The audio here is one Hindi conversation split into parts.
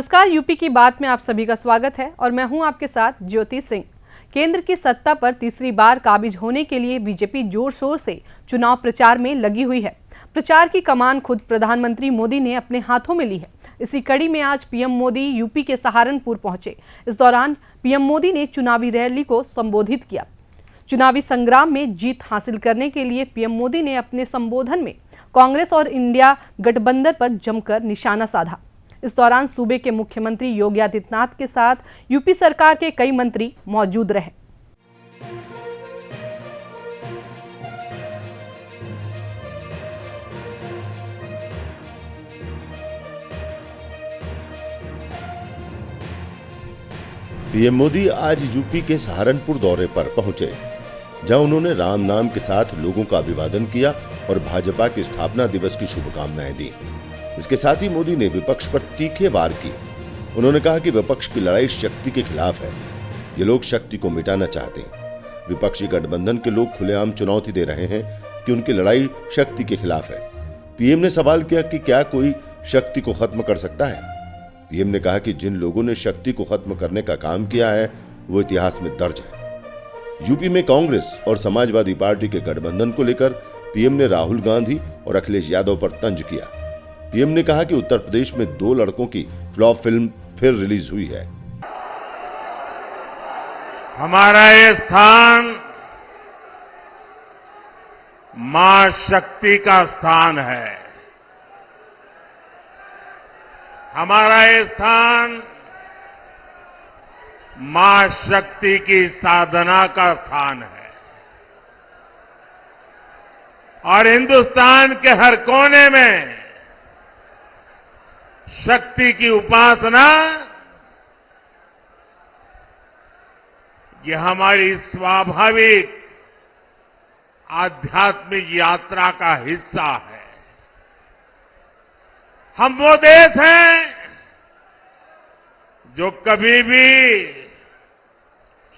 नमस्कार, यूपी की बात में आप सभी का स्वागत है और मैं हूं आपके साथ ज्योति सिंह। केंद्र की सत्ता पर तीसरी बार काबिज होने के लिए बीजेपी जोर शोर से चुनाव प्रचार में लगी हुई है। प्रचार की कमान खुद प्रधानमंत्री मोदी ने अपने हाथों में ली है। इसी कड़ी में आज पीएम मोदी यूपी के सहारनपुर पहुंचे। इस दौरान पीएम मोदी ने चुनावी रैली को संबोधित किया। चुनावी संग्राम में जीत हासिल करने के लिए पीएम मोदी ने अपने संबोधन में कांग्रेस और इंडिया गठबंधन पर जमकर निशाना साधा। इस दौरान सूबे के मुख्यमंत्री योगी आदित्यनाथ के साथ यूपी सरकार के कई मंत्री मौजूद रहे। पीएम मोदी आज यूपी के सहारनपुर दौरे पर पहुंचे, जहां उन्होंने राम नाम के साथ लोगों का अभिवादन किया और भाजपा के स्थापना दिवस की शुभकामनाएं दी। इसके साथ ही मोदी ने विपक्ष पर तीखे वार किए। उन्होंने कहा कि विपक्ष की लड़ाई शक्ति के खिलाफ है। ये लोग शक्ति को मिटाना चाहते हैं। विपक्षी गठबंधन के लोग खुलेआम चुनौती दे रहे हैं कि उनकी लड़ाई शक्ति के खिलाफ है। पीएम ने सवाल किया कि क्या कोई शक्ति को खत्म कर सकता है। पीएम ने कहा कि जिन लोगों ने शक्ति को खत्म करने का काम किया है वो इतिहास में दर्ज है। यूपी में कांग्रेस और समाजवादी पार्टी के गठबंधन को लेकर पीएम ने राहुल गांधी और अखिलेश यादव पर तंज किया। पीएम ने कहा कि उत्तर प्रदेश में 2 लड़कों की फ्लॉप फिल्म फिर रिलीज हुई है। हमारा ये स्थान मां शक्ति का स्थान है। हमारा ये स्थान मां शक्ति की साधना का स्थान है और हिंदुस्तान के हर कोने में शक्ति की उपासना ये हमारी स्वाभाविक आध्यात्मिक यात्रा का हिस्सा है। हम वो देश हैं जो कभी भी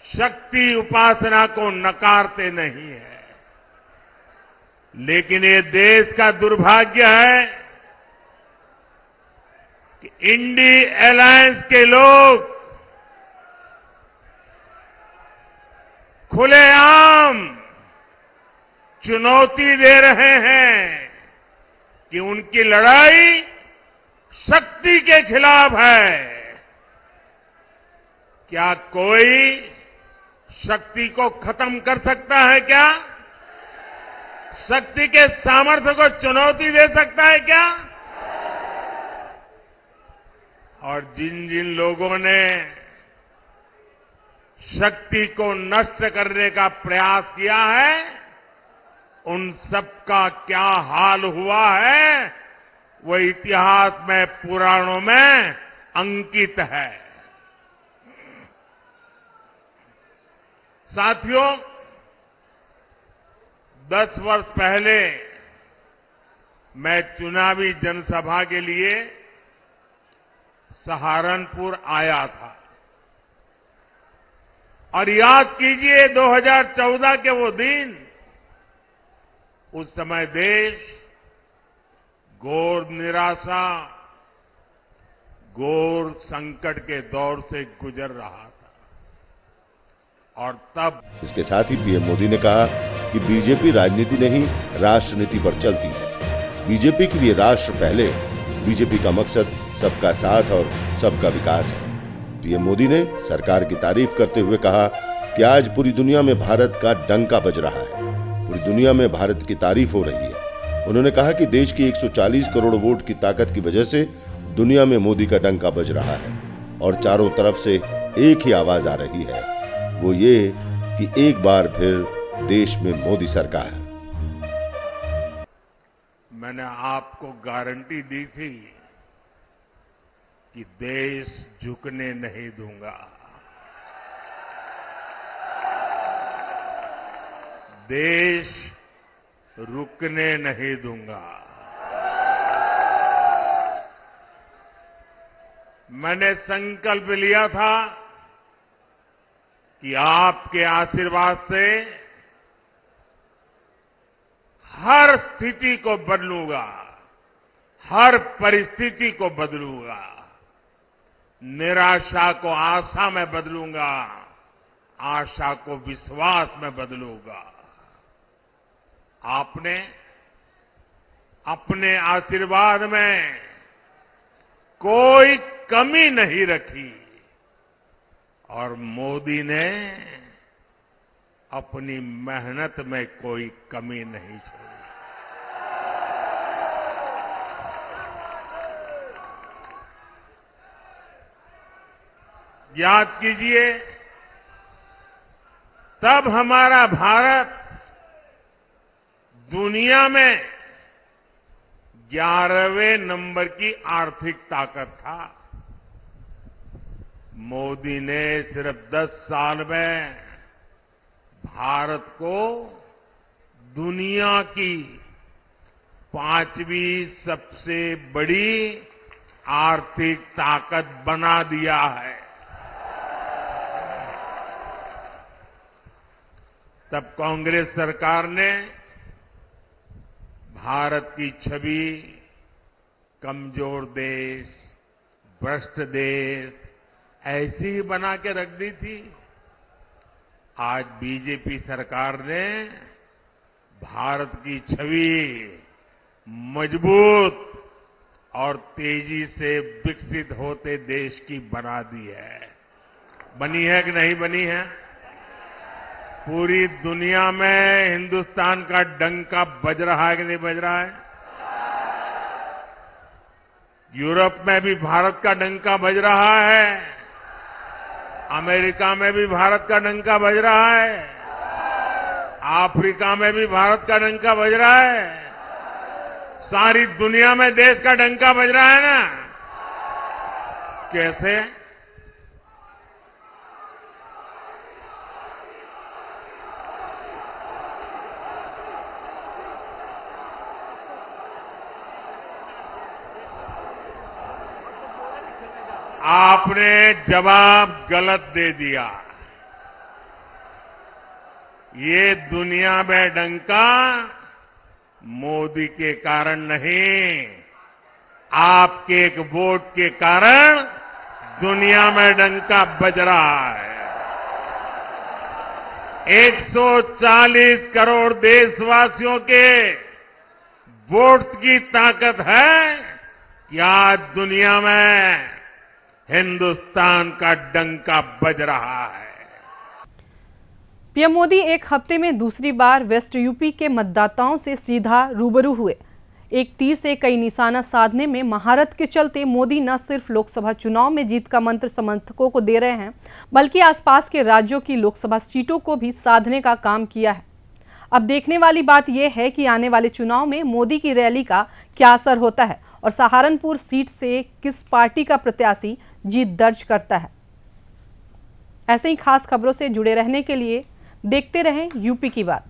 शक्ति उपासना को नकारते नहीं है, लेकिन ये देश का दुर्भाग्य है कि इंडी अलायंस के लोग खुलेआम चुनौती दे रहे हैं कि उनकी लड़ाई शक्ति के खिलाफ है। क्या कोई शक्ति को खत्म कर सकता है? क्या शक्ति के सामर्थ्य को चुनौती दे सकता है? क्या? और जिन जिन लोगों ने शक्ति को नष्ट करने का प्रयास किया है, उन सबका क्या हाल हुआ है वो इतिहास में, पुराणों में अंकित है। साथियों, 10 वर्ष पहले मैं चुनावी जनसभा के लिए सहारनपुर आया था और याद कीजिए 2014 के वो दिन, उस समय देश घोर निराशा, घोर संकट के दौर से गुजर रहा था। और तब इसके साथ ही पीएम मोदी ने कहा कि बीजेपी राजनीति नहीं, राष्ट्रनीति पर चलती है। बीजेपी के लिए राष्ट्र पहले। बीजेपी का मकसद सबका साथ और सबका विकास है। पीएम मोदी ने सरकार की तारीफ करते हुए कहा कि आज पूरी दुनिया में भारत का डंका बज रहा है। पूरी दुनिया में भारत की तारीफ हो रही है। उन्होंने कहा कि देश की 140 करोड़ वोट की ताकत की वजह से दुनिया में मोदी का डंका बज रहा है और चारों तरफ से एक ही आवाज आ रही है, वो ये कि एक बार फिर देश में मोदी सरकार है। मैंने आपको गारंटी दी थी कि देश झुकने नहीं दूंगा। देश रुकने नहीं दूंगा। मैंने संकल्प लिया था कि आपके आशीर्वाद से हर स्थिति को बदलूंगा, हर परिस्थिति को बदलूंगा। निराशा को आशा में बदलूंगा, आशा को विश्वास में बदलूंगा। आपने अपने आशीर्वाद में कोई कमी नहीं रखी और मोदी ने अपनी मेहनत में कोई कमी नहीं छोड़ी। याद कीजिए, तब हमारा भारत दुनिया में 11वें नंबर की आर्थिक ताकत था। मोदी ने सिर्फ 10 साल में भारत को दुनिया की 5वीं सबसे बड़ी आर्थिक ताकत बना दिया है। तब कांग्रेस सरकार ने भारत की छवि कमजोर देश, भ्रष्ट देश ऐसी ही बना के रख दी थी। आज बीजेपी सरकार ने भारत की छवि मजबूत और तेजी से विकसित होते देश की बना दी है। बनी है कि नहीं बनी है? पूरी दुनिया में हिंदुस्तान का डंका बज रहा है कि नहीं बज रहा है? यूरोप में भी भारत का डंका बज रहा है, अमेरिका में भी भारत का डंका बज रहा है, अफ्रीका में भी भारत का डंका बज रहा है, सारी दुनिया में देश का डंका बज रहा है ना। कैसे? आपने जवाब गलत दे दिया। ये दुनिया में डंका मोदी के कारण नहीं, आपके एक वोट के कारण दुनिया में डंका बज रहा है। 140 करोड़ देशवासियों के वोट की ताकत है कि आज दुनिया में हिंदुस्तान का डंका बज रहा है। पीएम मोदी एक हफ्ते में दूसरी बार वेस्ट यूपी के मतदाताओं से सीधा रूबरू हुए। एक तीर से कई निशाना साधने में महारत के चलते मोदी न सिर्फ लोकसभा चुनाव में जीत का मंत्र समर्थकों को दे रहे हैं, बल्कि आसपास के राज्यों की लोकसभा सीटों को भी साधने का काम किया है। अब देखने वाली बात यह है कि आने वाले चुनाव में मोदी की रैली का क्या असर होता है और सहारनपुर सीट से किस पार्टी का प्रत्याशी जीत दर्ज करता है। ऐसे ही खास खबरों से जुड़े रहने के लिए देखते रहें यूपी की बात।